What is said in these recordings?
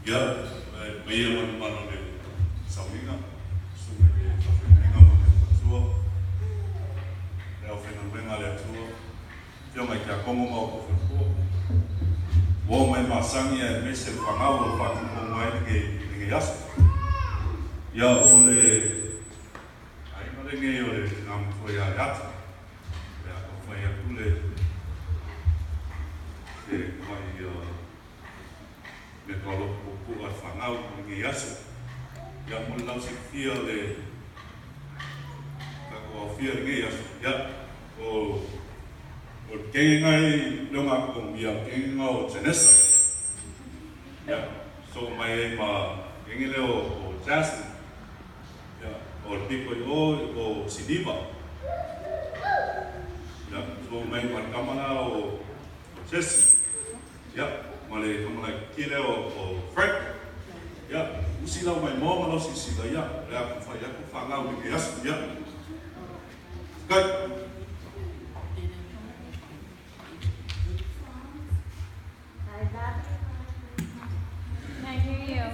Ya, bây giờ mình nói về sau này đó, sau này về sau này mình làm sao, để phải làm bên nào để sao, cho mình cả công việc của mình có, vô mình mà sang nhà mình sẽ phải ngao và phải công việc cái gì ya, oleh, anh nói nghe oleh làm thôi ya, ya không phải ya oleh, để mọi để có lúc cuộc ở phản ao người ya sự, ya muốn làm sự phía để các có phía người ya sự, ya, cái ngay lúc mà cùng việc cái ngô Genesis, ya, so mai mà cái leo của jazz, ya, tipo o Sidiba, ya, so mai mà kamana o Jesse, ya. Malay kamu lagi kira o Frank, ya, mesti lau mai mau malau sisi dah ya, aku faham ni kias ya, kan? I hear you.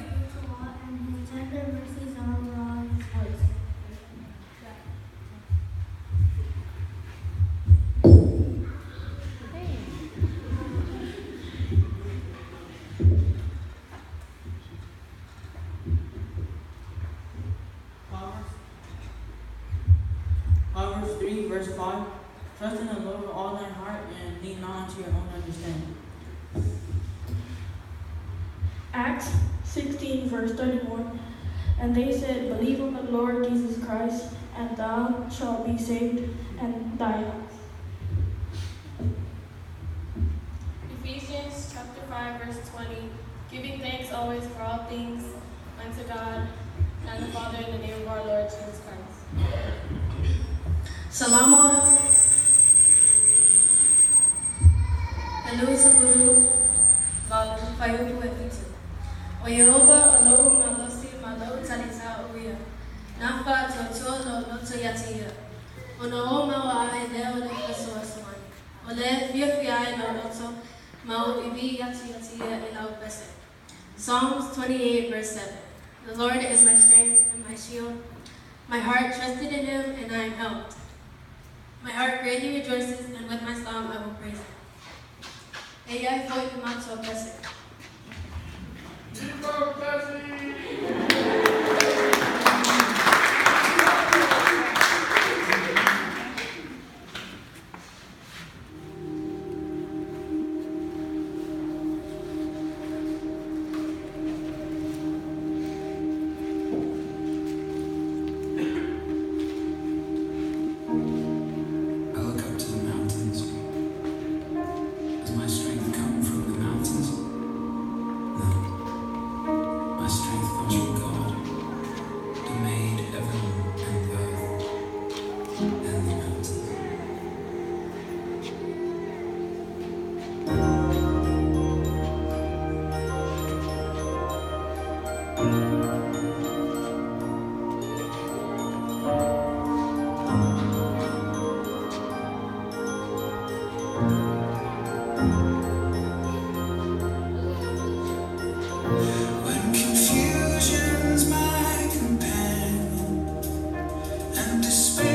Proverbs 3, verse 5. Trust in the Lord with all thine heart and lean not unto your own understanding. Acts 16, verse 31. And they said, Believe on the Lord Jesus Christ, and thou shalt be saved, and thy house. Ephesians chapter 5, verse 20. Giving thanks always for all things unto God and the Father in the name of our Lord Jesus Christ. Salamat. Hello sa guru. Bago kayo po ito. O Yehova, Elohim malosi malo salisa uya. Nafa chocho lo nocho yatiya. Ono mawa ay leo le kaso asman. Ole fia lo nocho mau ibi yatiya ilaw pese. Psalms 28 verse 7. The Lord is my strength and my shield. My heart trusted in Him, and I am helped. My heart greatly rejoices, and with my song I will praise Him. Ella foi que matou a peça. When confusion's my companion and despair